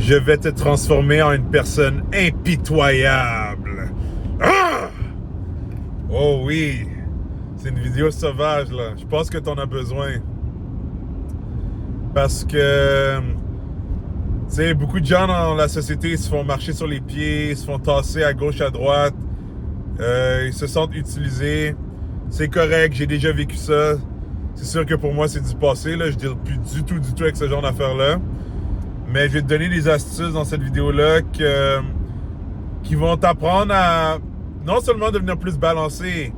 Je vais te transformer en une personne impitoyable. Ah! Oh oui, c'est une vidéo sauvage là. Je pense que tu en as besoin. Parce que, tu sais, beaucoup de gens dans la société se font marcher sur les pieds, se font tasser à gauche, à droite. Ils se sentent utilisés. C'est correct, j'ai déjà vécu ça. C'est sûr que pour moi, c'est du passé. Là. Je ne deal plus du tout avec ce genre d'affaires-là. Mais je vais te donner des astuces dans cette vidéo-là qui vont t'apprendre à non seulement devenir plus balancé,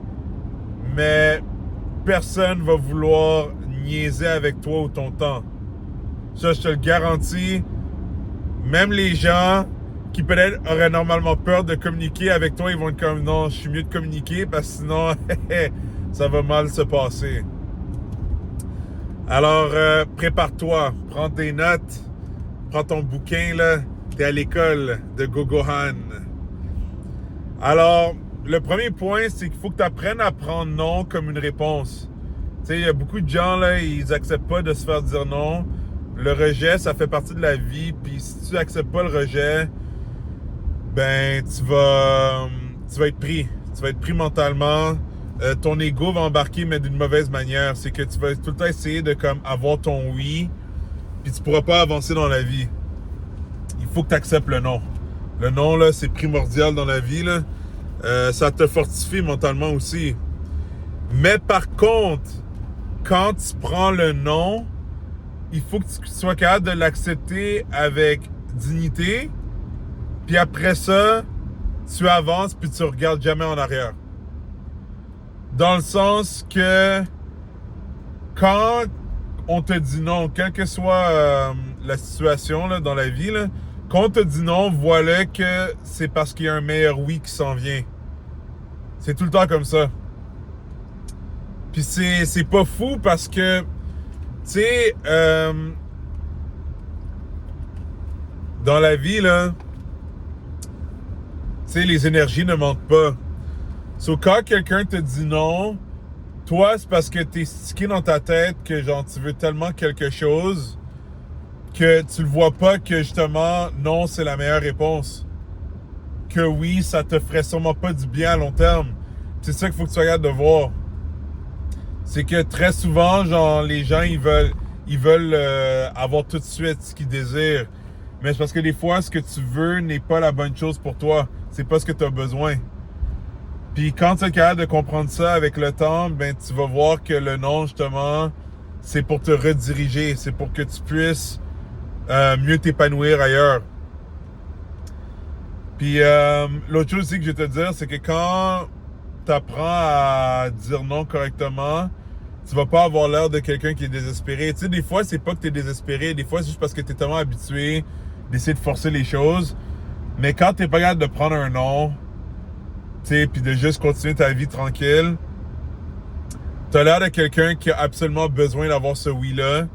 mais personne va vouloir niaiser avec toi ou ton temps. Ça, je te le garantis. Même les gens qui peut-être auraient normalement peur de communiquer avec toi, ils vont être comme non, je suis mieux de communiquer parce que sinon, ça va mal se passer. Alors, prépare-toi, prends des notes, prends ton bouquin, là, t'es à l'école de Gogohan. Alors, le premier point, c'est qu'il faut que tu apprennes à prendre non comme une réponse. Tu sais, il y a beaucoup de gens, là, ils acceptent pas de se faire dire non. Le rejet, ça fait partie de la vie, puis si tu acceptes pas le rejet, ben, tu vas être pris. Tu vas être pris mentalement. Ton ego va embarquer, mais d'une mauvaise manière. C'est que tu vas tout le temps essayer de comme avoir ton oui, puis tu pourras pas avancer dans la vie. Il faut que tu acceptes le non. Le non, là, c'est primordial dans la vie, là. Ça te fortifie mentalement aussi. Mais par contre, quand tu prends le non, il faut que tu sois capable de l'accepter avec dignité. Puis après ça, tu avances puis tu regardes jamais en arrière. Dans le sens que quand on te dit non, quelle que soit la situation là, dans la vie, là, quand on te dit non, voilà que c'est parce qu'il y a un meilleur oui qui s'en vient. C'est tout le temps comme ça. Puis c'est pas fou parce que, tu sais, dans la vie, là, tu sais, les énergies ne mentent pas. So, quand quelqu'un te dit non, toi, c'est parce que t'es stické dans ta tête que, genre, tu veux tellement quelque chose que tu le vois pas que, justement, non, c'est la meilleure réponse. Que oui, ça te ferait sûrement pas du bien à long terme. C'est ça qu'il faut que tu regardes de voir. C'est que très souvent, genre, les gens, ils veulent avoir tout de suite ce qu'ils désirent. Mais c'est parce que des fois, ce que tu veux n'est pas la bonne chose pour toi. C'est pas ce que tu as besoin. Puis quand tu es capable de comprendre ça avec le temps, ben tu vas voir que le non, justement, c'est pour te rediriger. C'est pour que tu puisses mieux t'épanouir ailleurs. Puis l'autre chose aussi que je vais te dire, c'est que quand tu apprends à dire non correctement, tu vas pas avoir l'air de quelqu'un qui est désespéré. Tu sais, des fois, c'est pas que tu es désespéré. Des fois, c'est juste parce que tu es tellement habitué d'essayer de forcer les choses. Mais quand tu n'es pas capable de prendre un non, tu sais, puis de juste continuer ta vie tranquille, tu as l'air de quelqu'un qui a absolument besoin d'avoir ce oui-là.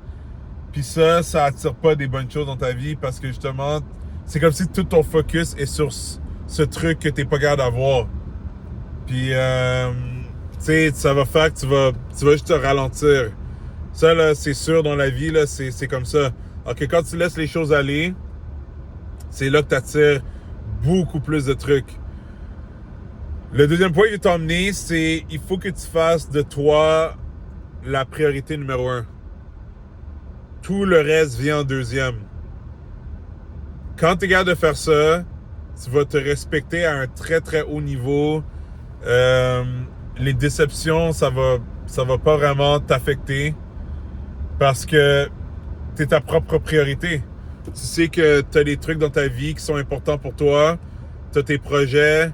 Puis ça attire pas des bonnes choses dans ta vie parce que justement, c'est comme si tout ton focus est sur ce truc que tu n'es pas capable d'avoir. Puis, tu sais, ça va faire que tu vas juste te ralentir. Ça, là, c'est sûr, dans la vie, là, c'est comme ça. Alors que quand tu laisses les choses aller, c'est là que tu attires beaucoup plus de trucs. Le deuxième point que je vais t'emmener, c'est il faut que tu fasses de toi la priorité numéro 1. Tout le reste vient en deuxième. Quand tu es capable de faire ça, tu vas te respecter à un très, très haut niveau. Les déceptions, ça va pas vraiment t'affecter parce que tu es ta propre priorité. Tu sais que tu as des trucs dans ta vie qui sont importants pour toi, tu as tes projets,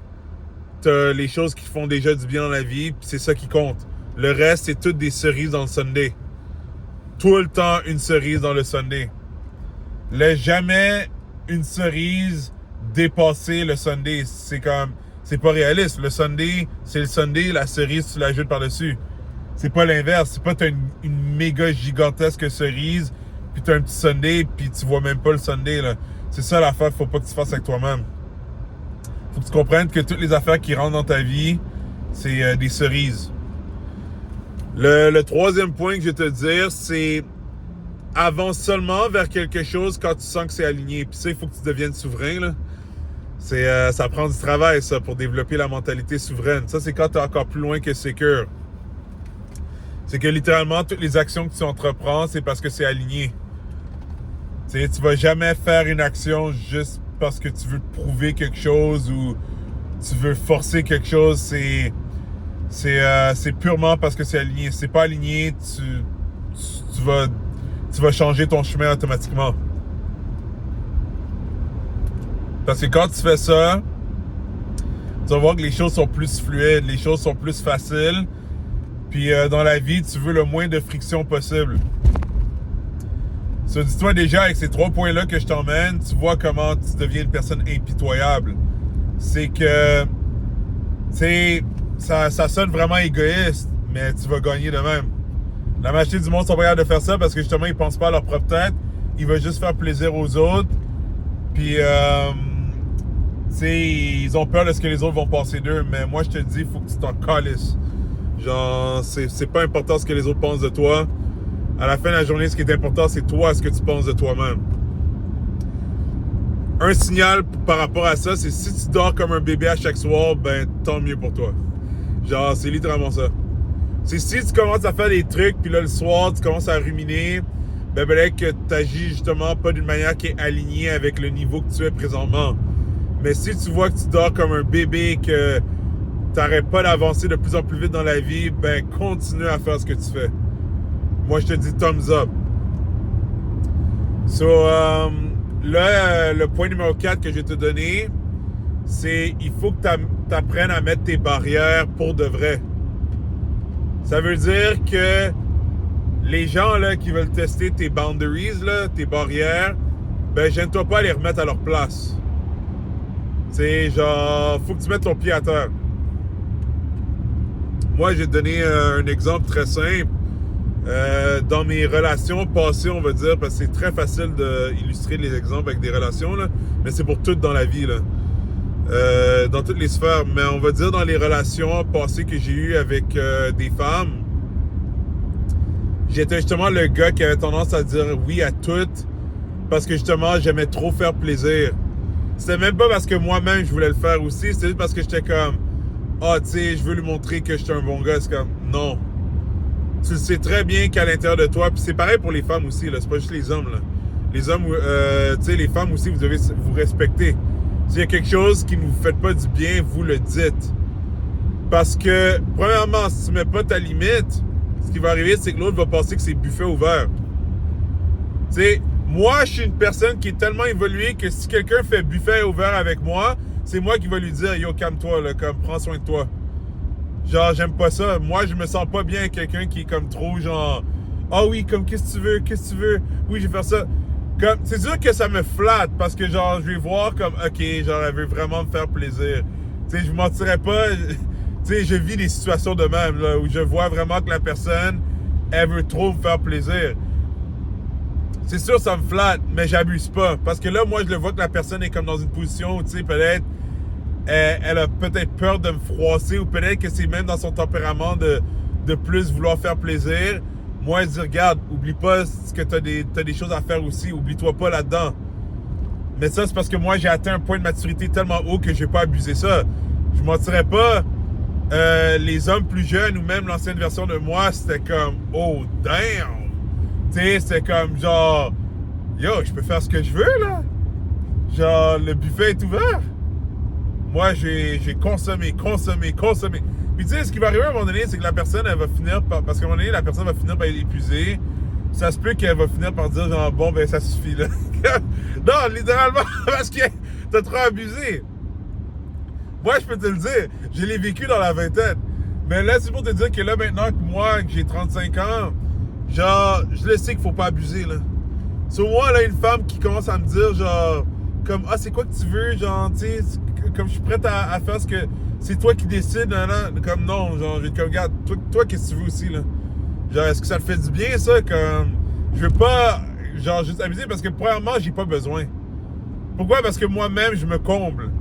tu as les choses qui font déjà du bien dans la vie, puis c'est ça qui compte. Le reste, c'est toutes des cerises dans le sundae. Tout le temps, une cerise dans le sundae. Laisse jamais une cerise dépasser le sundae. C'est pas réaliste. Le sundae, c'est le sundae, la cerise, tu l'ajoutes par-dessus. C'est pas l'inverse. C'est pas t'as une méga gigantesque cerise, puis t'as un petit sundae, puis tu vois même pas le sundae, là. C'est ça l'affaire qu'il faut pas que tu fasses avec toi-même. Faut que tu comprennes que toutes les affaires qui rentrent dans ta vie, c'est des cerises. Le troisième point que je vais te dire, c'est avance seulement vers quelque chose quand tu sens que c'est aligné. Puis ça, il faut que tu deviennes souverain, là. Ça prend du travail, ça, pour développer la mentalité souveraine. Ça, c'est quand tu es encore plus loin que secure. C'est que littéralement, toutes les actions que tu entreprends, c'est parce que c'est aligné. Tu vas jamais faire une action juste parce que tu veux te prouver quelque chose ou tu veux forcer quelque chose. C'est purement parce que c'est aligné. Si c'est pas aligné, tu vas changer ton chemin automatiquement. Parce que quand tu fais ça, tu vas voir que les choses sont plus fluides, les choses sont plus faciles. Puis dans la vie, tu veux le moins de friction possible. So, dis-toi déjà, avec ces 3 points-là que je t'emmène, tu vois comment tu deviens une personne impitoyable. C'est que, ça sonne vraiment égoïste, mais tu vas gagner de même. La majorité du monde sont pas capables de faire ça parce que justement, ils pensent pas à leur propre tête. Ils veulent juste faire plaisir aux autres. Puis, ils ont peur de ce que les autres vont penser d'eux. Mais moi, je te dis, il faut que tu t'en calisses. Genre, c'est pas important ce que les autres pensent de toi. À la fin de la journée, ce qui est important, c'est toi, ce que tu penses de toi-même. Un signal par rapport à ça, c'est si tu dors comme un bébé à chaque soir, ben tant mieux pour toi. Genre, c'est littéralement ça. C'est si tu commences à faire des trucs, puis là, le soir, tu commences à ruminer, ben peut-être que tu agis justement pas d'une manière qui est alignée avec le niveau que tu es présentement. Mais si tu vois que tu dors comme un bébé, que tu n'arrêtes pas d'avancer de plus en plus vite dans la vie, ben continue à faire ce que tu fais. Moi, je te dis thumbs up. So, là, le point numéro 4 que je vais te donner, c'est il faut que tu apprennes à mettre tes barrières pour de vrai. Ça veut dire que les gens là, qui veulent tester tes boundaries, là, tes barrières, ben gêne-toi pas à les remettre à leur place. C'est genre, faut que tu mettes ton pied à terre. Moi, j'ai donné un exemple très simple. Dans mes relations passées, on va dire, parce que c'est très facile d'illustrer les exemples avec des relations, là, mais c'est pour tout dans la vie, là. Dans toutes les sphères. Mais on va dire dans les relations passées que j'ai eues avec des femmes, j'étais justement le gars qui avait tendance à dire oui à tout parce que justement, j'aimais trop faire plaisir. C'était même pas parce que moi-même, je voulais le faire aussi, c'était juste parce que j'étais comme ah, tu sais, je veux lui montrer que je suis un bon gars. C'est comme non. Tu le sais très bien qu'à l'intérieur de toi, puis c'est pareil pour les femmes aussi, là, c'est pas juste les hommes, là. Les hommes, tu sais, les femmes aussi, vous devez vous respecter. S'il y a quelque chose qui ne vous fait pas du bien, vous le dites. Parce que, premièrement, si tu mets pas ta limite, ce qui va arriver, c'est que l'autre va penser que c'est buffet ouvert. Tu sais, moi, je suis une personne qui est tellement évoluée que si quelqu'un fait buffet ouvert avec moi, c'est moi qui vais lui dire, yo, calme-toi, là, comme, prends soin de toi. Genre, j'aime pas ça. Moi, je me sens pas bien avec quelqu'un qui est comme trop, genre, ah oui, comme, qu'est-ce que tu veux? Oui, je vais faire ça. Comme, c'est sûr que ça me flatte parce que, genre, je vais voir comme, ok, genre, elle veut vraiment me faire plaisir. Tu sais, je mentirais pas. Tu sais, je vis des situations de même, là, où je vois vraiment que la personne, elle veut trop me faire plaisir. C'est sûr, ça me flatte, mais j'abuse pas. Parce que là, moi, je le vois que la personne est comme dans une position où, tu sais, peut-être, elle a peut-être peur de me froisser ou peut-être que c'est même dans son tempérament de plus vouloir faire plaisir. Moi, je dis, regarde, oublie pas que t'as des choses à faire aussi. Oublie-toi pas là-dedans. Mais ça, c'est parce que moi, j'ai atteint un point de maturité tellement haut que je vais pas abuser ça. Je mentirais pas. Les hommes plus jeunes ou même l'ancienne version de moi, c'était comme, oh, damn! Tu sais, c'était comme genre, yo, je peux faire ce que je veux, là. Genre, le buffet est ouvert. Moi, j'ai consommé. Puis tu sais, ce qui va arriver à un moment donné, c'est que la personne, elle va finir par... Parce qu'à un moment donné, la personne va finir par être épuisée. Ça se peut qu'elle va finir par dire genre, bon, ben ça suffit, là. Non, littéralement, parce que t'as trop abusé. Moi, je peux te le dire, je l'ai vécu dans la vingtaine. Mais là, c'est pour te dire que là, maintenant que moi, que j'ai 35 ans, genre, je le sais qu'il faut pas abuser, là. Sur moi, là, une femme qui commence à me dire, genre, comme, ah, c'est quoi que tu veux, genre, tu sais, comme je suis prête à faire ce que... C'est toi qui décides, non, comme non, genre, comme, regarde, toi qu'est-ce que tu veux aussi, là? Genre, est-ce que ça te fait du bien, ça? Comme, je veux pas, genre, juste abuser parce que, premièrement, j'ai pas besoin. Pourquoi? Parce que moi-même, je me comble.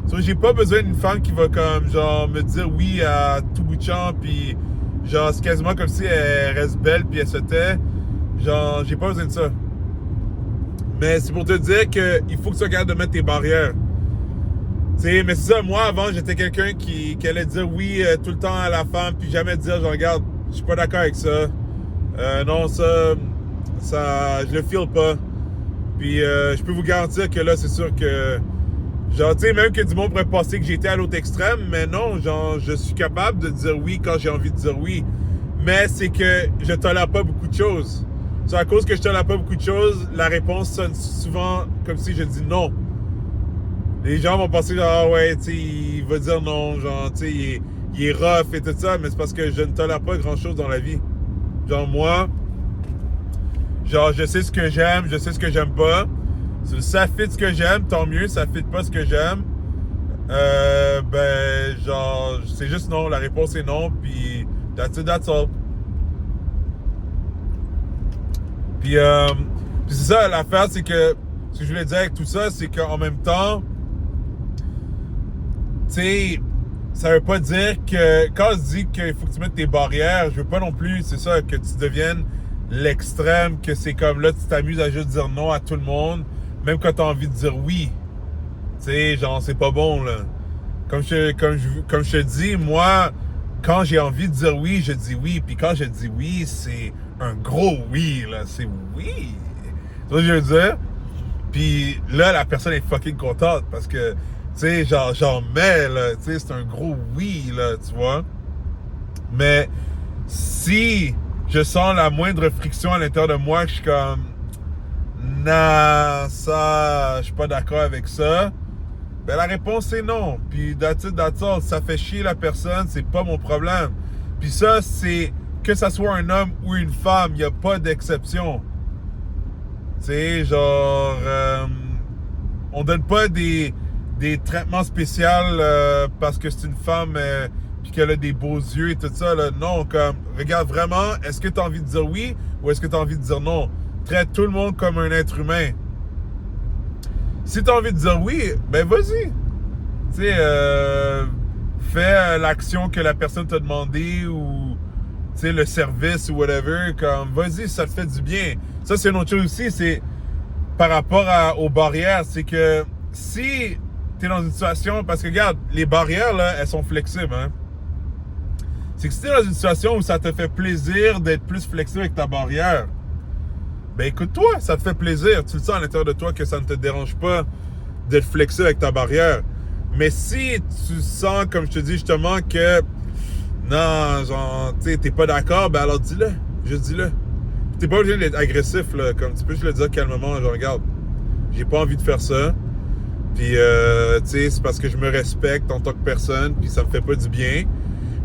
So, j'ai pas besoin d'une femme qui va, comme, genre, me dire oui à tout bout de champ, puis, genre, c'est quasiment comme si elle reste belle, puis elle se tait. Genre, j'ai pas besoin de ça. Mais c'est pour te dire qu'il faut que tu regardes de mettre tes barrières. T'sais, mais c'est ça, moi avant, j'étais quelqu'un qui allait dire oui tout le temps à la femme, puis jamais dire, genre, regarde, je suis pas d'accord avec ça. Non, ça, je le feel pas. Puis je peux vous garantir que là, c'est sûr que, genre, tu sais, même que du monde pourrait penser que j'étais à l'autre extrême, mais non, genre, je suis capable de dire oui quand j'ai envie de dire oui. Mais c'est que je tolère pas beaucoup de choses. C'est à cause que je tolère pas beaucoup de choses, la réponse sonne souvent comme si je dis non. Les gens vont penser, genre, ah ouais, tu sais, il va dire non, genre, tu sais, il est rough et tout ça, mais c'est parce que je ne tolère pas grand-chose dans la vie. Genre, moi, genre, je sais ce que j'aime, je sais ce que j'aime pas. Si ça fit ce que j'aime, tant mieux, ça fit pas ce que j'aime. Ben, genre, c'est juste non, la réponse est non, puis that's it, that's all. Puis c'est ça, l'affaire, c'est que, ce que je voulais dire avec tout ça, c'est qu'en même temps, tu sais, ça veut pas dire que quand je dis qu'il faut que tu mettes tes barrières, je veux pas non plus, c'est ça, que tu deviennes l'extrême, que c'est comme là, tu t'amuses à juste dire non à tout le monde, même quand tu as envie de dire oui. Tu sais, genre, c'est pas bon, là. Comme je te dis, moi, quand j'ai envie de dire oui, je dis oui. Puis quand je dis oui, c'est un gros oui, là. C'est oui. Tu vois ce que je veux dire? Puis là, la personne est fucking contente parce que, tu sais, genre, j'en mets, là. Tu sais, c'est un gros oui, là, tu vois? Mais si je sens la moindre friction à l'intérieur de moi, que je suis comme, nah, ça, je suis pas d'accord avec ça. Ben la réponse est non. Puis that's it, that's all. Ça fait chier la personne, c'est pas mon problème. Puis ça, c'est que ça soit un homme ou une femme, il n'y a pas d'exception. Tu sais, genre, on donne pas des traitements spéciaux parce que c'est une femme puis qu'elle a des beaux yeux et tout ça. Là. Non, comme, regarde vraiment, est-ce que tu as envie de dire oui ou est-ce que tu as envie de dire non? Traite tout le monde comme un être humain. Si tu as envie de dire oui, ben vas-y. Tu sais, fais l'action que la personne t'a demandé ou tu sais, le service ou whatever. Comme, vas-y, ça te fait du bien. Ça, c'est une autre chose aussi, c'est par rapport aux barrières. C'est que si tu es dans une situation, parce que regarde, les barrières, là, elles sont flexibles. Hein? C'est que si tu es dans une situation où ça te fait plaisir d'être plus flexible avec ta barrière, ben écoute-toi, ça te fait plaisir. Tu le sens à l'intérieur de toi que ça ne te dérange pas d'être flexible avec ta barrière. Mais si tu sens, comme je te dis justement, que non, genre, tu sais, t'es pas d'accord, ben alors dis-le. Juste dis-le. T'es pas obligé d'être agressif, là. Comme tu peux juste le dire calmement, genre, regarde, j'ai pas envie de faire ça. Puis, tu sais, c'est parce que je me respecte en tant que personne, puis ça me fait pas du bien.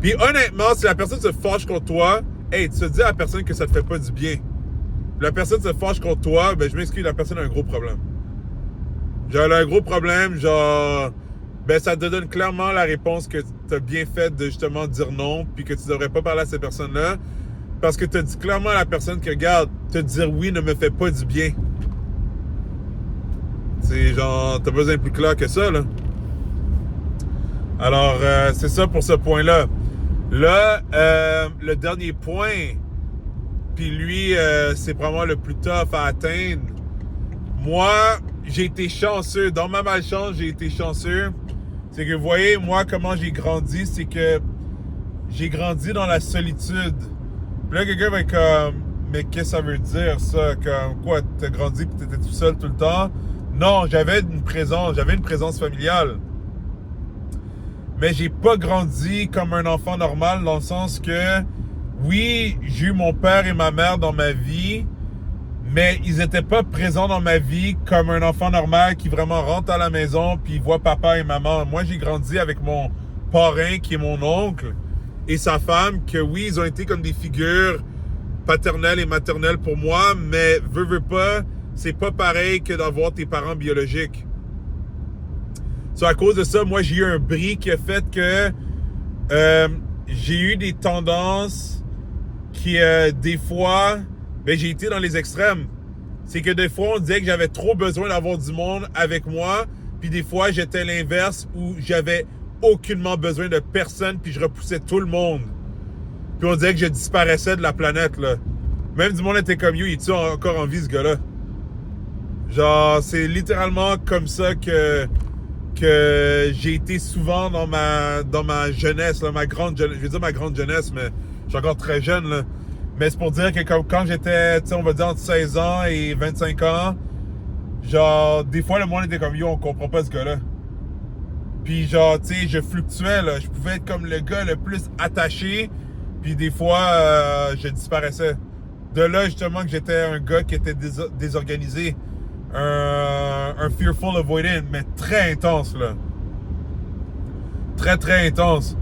Puis, honnêtement, si la personne se fâche contre toi, hey, tu te dis à la personne que ça te fait pas du bien. La personne se fâche contre toi, ben je m'excuse, la personne a un gros problème. Genre, elle a un gros problème, genre, ben ça te donne clairement la réponse que tu as bien faite de justement dire non, puis que tu devrais pas parler à cette personne-là, parce que tu as dit clairement à la personne que, regarde, te dire oui ne me fait pas du bien. C'est genre, t'as besoin de plus clair que ça, là. Alors, c'est ça pour ce point-là. Là, le dernier point, puis lui, c'est probablement le plus tough à atteindre. Moi, j'ai été chanceux. Dans ma malchance, j'ai été chanceux. C'est que, vous voyez, moi, comment j'ai grandi, c'est que j'ai grandi dans la solitude. Puis là, quelqu'un va être comme, mais qu'est-ce que ça veut dire, ça? Comme, quoi, t'as grandi et t'étais tout seul tout le temps? Non, j'avais une présence familiale. Mais j'ai pas grandi comme un enfant normal dans le sens que, oui, j'ai eu mon père et ma mère dans ma vie, mais ils étaient pas présents dans ma vie comme un enfant normal qui vraiment rentre à la maison puis voit papa et maman. Moi, j'ai grandi avec mon parrain qui est mon oncle et sa femme, que oui, ils ont été comme des figures paternelles et maternelles pour moi, mais veux pas, c'est pas pareil que d'avoir tes parents biologiques. So, à cause de ça, moi, j'ai eu un bris qui a fait que j'ai eu des tendances qui, des fois, ben, j'ai été dans les extrêmes. C'est que des fois, on disait que j'avais trop besoin d'avoir du monde avec moi, puis des fois, j'étais l'inverse où j'avais aucunement besoin de personne, puis je repoussais tout le monde. Puis on disait que je disparaissais de la planète, là. Même du monde était comme, yo, il est encore en vie, ce gars-là? Genre, c'est littéralement comme ça que j'ai été souvent dans ma jeunesse, là, je vais dire ma grande jeunesse, mais je suis encore très jeune, là. Mais c'est pour dire que quand j'étais, tu sais, on va dire entre 16 ans et 25 ans, genre, des fois, le monde était comme, yo, on comprend pas ce gars-là. Puis genre, tu sais, je fluctuais, là. Je pouvais être comme le gars le plus attaché, puis des fois, je disparaissais. De là, justement, que j'étais un gars qui était désorganisé. Un fearful avoidant, mais très intense, là. Très, très intense.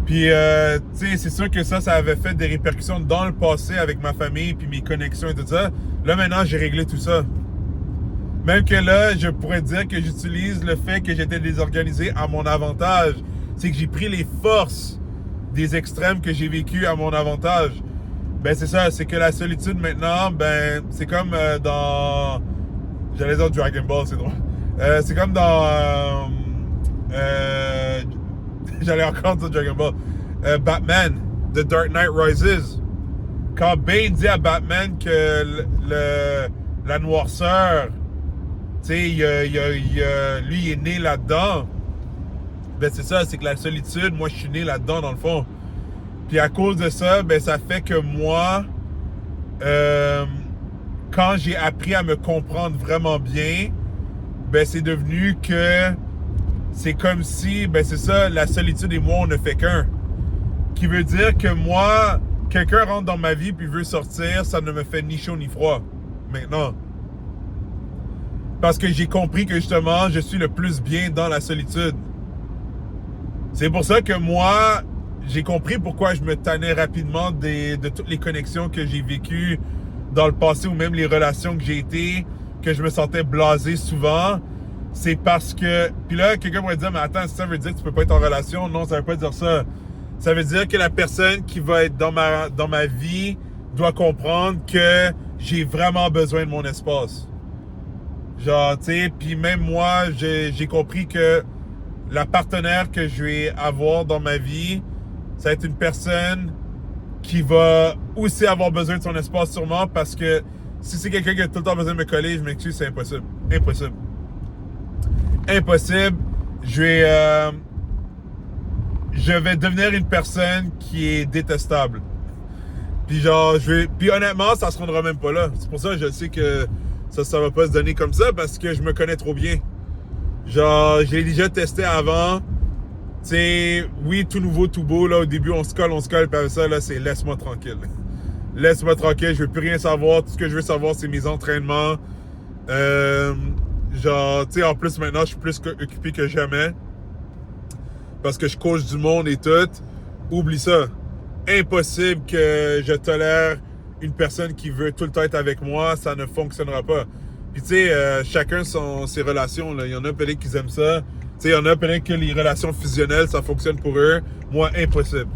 Puis, tu sais, c'est sûr que ça avait fait des répercussions dans le passé avec ma famille, puis mes connexions et tout ça. Là, maintenant, j'ai réglé tout ça. Même que là, je pourrais dire que j'utilise le fait que j'étais désorganisé à mon avantage. C'est que j'ai pris les forces des extrêmes que j'ai vécu à mon avantage. Ben, c'est ça, c'est que la solitude maintenant, ben, c'est comme dans... J'allais dire Dragon Ball, c'est drôle. C'est comme dans... j'allais encore dire Dragon Ball. Batman, The Dark Knight Rises. Quand Bane dit à Batman que la noirceur, tu sais, lui, il est né là-dedans. Ben, c'est ça, c'est que la solitude, moi, je suis né là-dedans, dans le fond. Puis à cause de ça, ben, ça fait que moi, quand j'ai appris à me comprendre vraiment bien, ben, c'est devenu que c'est comme si, ben, c'est ça, la solitude et moi, on ne fait qu'un. Qui veut dire que moi, quelqu'un rentre dans ma vie puis veut sortir, ça ne me fait ni chaud ni froid. Maintenant. Parce que j'ai compris que justement, je suis le plus bien dans la solitude. C'est pour ça que moi, j'ai compris pourquoi je me tannais rapidement de toutes les connexions que j'ai vécues dans le passé ou même les relations que j'ai été, que je me sentais blasé souvent. C'est parce que... Puis là, quelqu'un pourrait dire, mais attends, ça veut dire que tu peux pas être en relation? Non, ça veut pas dire ça. Ça veut dire que la personne qui va être dans ma vie doit comprendre que j'ai vraiment besoin de mon espace. Genre, tu sais, puis même moi, j'ai compris que la partenaire que je vais avoir dans ma vie, ça va être une personne qui va aussi avoir besoin de son espace sûrement parce que si c'est quelqu'un qui a tout le temps besoin de me coller, je m'excuse, c'est impossible. Impossible. Impossible. Je vais devenir une personne qui est détestable. Puis genre, puis honnêtement, ça se rendra même pas là. C'est pour ça que je sais que ça va pas se donner comme ça parce que je me connais trop bien. Genre, je l'ai déjà testé avant. Tu sais, oui, tout nouveau, tout beau, là, au début, on se colle, puis après ça, là, c'est laisse-moi tranquille. Laisse-moi tranquille, je veux plus rien savoir. Tout ce que je veux savoir, c'est mes entraînements. Genre, tu sais, en plus, maintenant, je suis plus occupé que jamais. Parce que je coach du monde et tout. Oublie ça. Impossible que je tolère une personne qui veut tout le temps être avec moi. Ça ne fonctionnera pas. Puis, tu sais, chacun ses relations, là. Il y en a peut-être qui aiment ça. Tu sais, il y en a peut-être que les relations fusionnelles, ça fonctionne pour eux. Moi, impossible.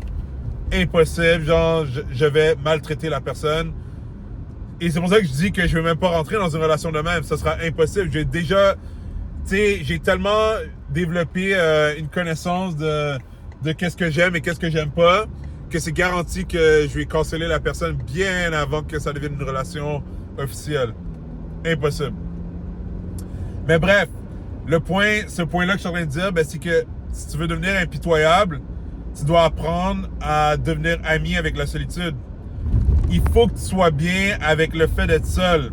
Impossible. Genre, je vais maltraiter la personne. Et c'est pour ça que je dis que je ne vais même pas rentrer dans une relation de même. Ça sera impossible. J'ai déjà... Tu sais, j'ai tellement développé une connaissance de qu'est-ce que j'aime et qu'est-ce que j'aime pas, que c'est garanti que je vais canceller la personne bien avant que ça devienne une relation officielle. Impossible. Mais bref, ce point-là que je suis en train de dire, ben, c'est que si tu veux devenir impitoyable, tu dois apprendre à devenir ami avec la solitude. Il faut que tu sois bien avec le fait d'être seul.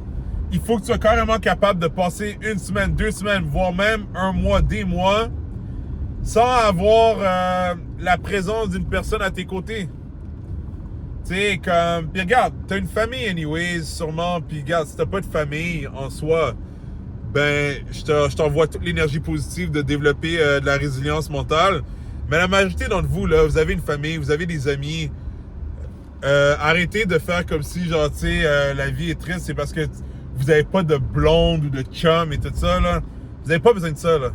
Il faut que tu sois carrément capable de passer 1 semaine, 2 semaines, voire même 1 mois, des mois, sans avoir la présence d'une personne à tes côtés. Tu sais, comme... Puis regarde, t'as une famille anyways, sûrement, puis regarde, si t'as pas de famille en soi, ben, je t'envoie toute l'énergie positive de développer de la résilience mentale. Mais la majorité d'entre vous, là, vous avez une famille, vous avez des amis. Arrêtez de faire comme si, genre, tu sais, la vie est triste, c'est parce que vous n'avez pas de blonde ou de chum et tout ça, là. Vous n'avez pas besoin de ça, là.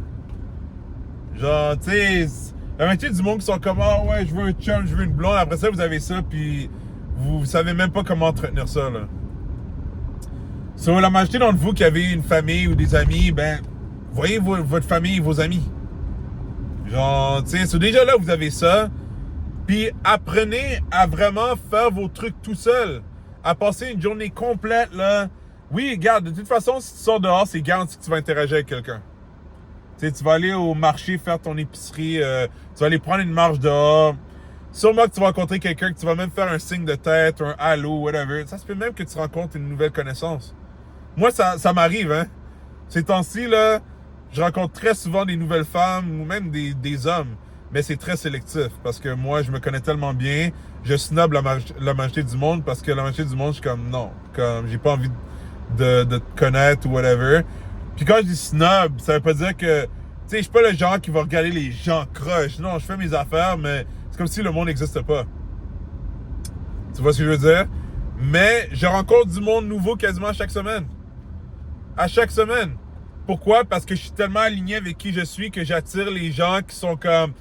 Genre, tu sais, la moitié du monde qui sont comme, ah ouais, je veux un chum, je veux une blonde. Après ça, vous avez ça, puis vous savez même pas comment entretenir ça, là. So, la majorité d'entre vous qui avez une famille ou des amis, ben, voyez votre famille et vos amis. Genre, tu sais, so déjà là, vous avez ça. Puis apprenez à vraiment faire vos trucs tout seul. à passer une journée complète, là. Oui, regarde, de toute façon, si tu sors dehors, c'est garanti que tu vas interagir avec quelqu'un. Tu sais, tu vas aller au marché faire ton épicerie, tu vas aller prendre une marche dehors. Sûrement que tu vas rencontrer quelqu'un, que tu vas même faire un signe de tête, un allô, whatever. Ça se peut même que tu rencontres une nouvelle connaissance. Moi, ça m'arrive, hein. Ces temps-ci, là, je rencontre très souvent des nouvelles femmes ou même des hommes. Mais c'est très sélectif parce que moi, je me connais tellement bien. Je snob la majorité du monde parce que la majorité du monde, je suis comme non. Comme j'ai pas envie de te connaître ou whatever. Puis quand je dis snob, ça veut pas dire que... Tu sais, je suis pas le genre qui va regarder les gens croches. Non, je fais mes affaires, mais c'est comme si le monde n'existe pas. Tu vois ce que je veux dire? Mais je rencontre du monde nouveau quasiment chaque semaine. À chaque semaine. Pourquoi? Parce que je suis tellement aligné avec qui je suis que j'attire les gens qui sont comme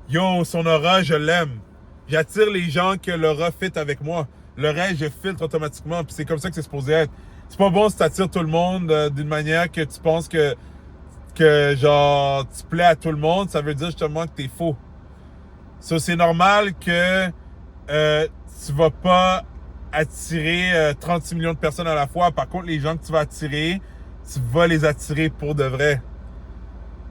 yo, son aura, je l'aime. J'attire les gens que l'aura fit avec moi. Le reste, je filtre automatiquement. Puis c'est comme ça que c'est supposé être. C'est pas bon si t'attires tout le monde d'une manière que tu penses que genre tu plais à tout le monde. Ça veut dire justement que t'es faux. Ça, c'est normal que tu vas pas attirer 36 millions de personnes à la fois. Par contre, les gens que tu vas attirer, tu vas les attirer pour de vrai.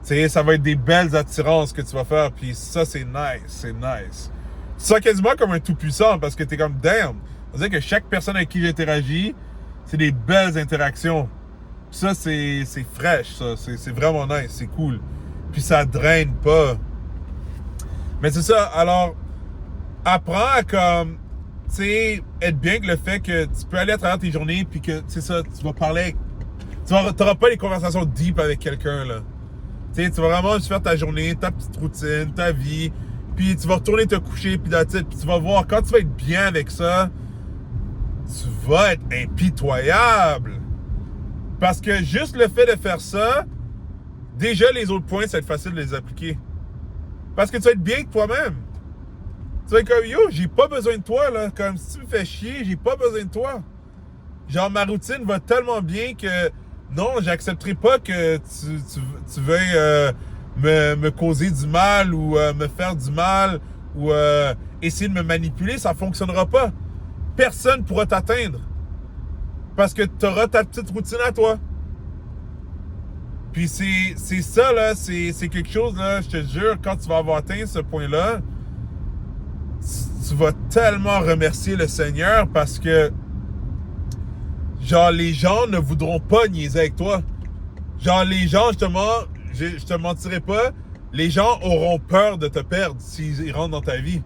Tu sais, ça va être des belles attirances que tu vas faire. Puis ça, c'est nice. C'est nice. Tu sens quasiment comme un tout-puissant parce que t'es comme damn. On dirait que chaque personne avec qui j'interagis, c'est des belles interactions. Puis ça, c'est fraîche, ça. C'est vraiment nice. C'est cool. Puis ça draine pas. Mais c'est ça. Alors, apprends à comme, tu sais, être bien que le fait que tu peux aller à travers tes journées puis que, c'est ça, tu vas parler. Tu n'auras pas les conversations deep avec quelqu'un, là. Tu sais, tu vas vraiment juste faire ta journée, ta petite routine, ta vie. Puis tu vas retourner te coucher, puis puis tu vas voir, quand tu vas être bien avec ça, tu vas être impitoyable. Parce que juste le fait de faire ça, déjà les autres points, ça va être facile de les appliquer. Parce que tu vas être bien avec toi-même. Tu vas être comme, yo, j'ai pas besoin de toi, là. Comme si tu me fais chier, j'ai pas besoin de toi. Genre, ma routine va tellement bien que non, j'accepterai pas que tu veuilles me causer du mal ou me faire du mal ou essayer de me manipuler. Ça fonctionnera pas. Personne ne pourra t'atteindre. Parce que tu auras ta petite routine à toi. Puis c'est ça, là, c'est quelque chose, là, je te jure, quand tu vas avoir atteint ce point-là, tu vas tellement remercier le Seigneur parce que, genre, les gens ne voudront pas niaiser avec toi. Genre, les gens, justement, je te mentirai pas, les gens auront peur de te perdre s'ils rentrent dans ta vie.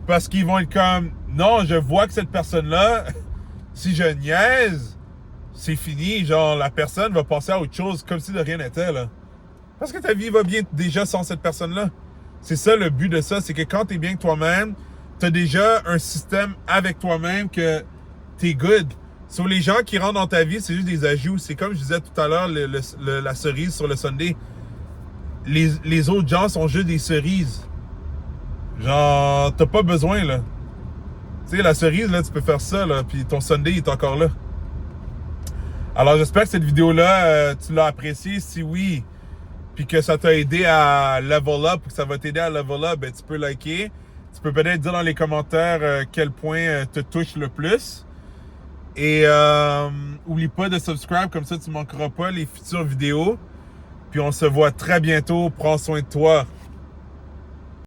Parce qu'ils vont être comme, non, je vois que cette personne-là, si je niaise, c'est fini, genre, la personne va passer à autre chose comme si de rien n'était, là. Parce que ta vie va bien déjà sans cette personne-là. C'est ça le but de ça, c'est que quand t'es bien avec toi-même, t'as déjà un système avec toi-même que t'es good. Sur les gens qui rentrent dans ta vie, c'est juste des ajouts. C'est comme je disais tout à l'heure, la cerise sur le sundae. Les autres gens sont juste des cerises. Genre, t'as pas besoin, là. Tu sais, la cerise, là, tu peux faire ça, là, puis ton sundae est encore là. Alors, j'espère que cette vidéo-là, tu l'as appréciée. Si oui, puis que ça t'a aidé à level up, ou que ça va t'aider à level up, ben, tu peux liker. Tu peux peut-être dire dans les commentaires quel point te touche le plus. Et oublie pas de subscribe, comme ça tu ne manqueras pas les futures vidéos. Puis on se voit très bientôt. Prends soin de toi.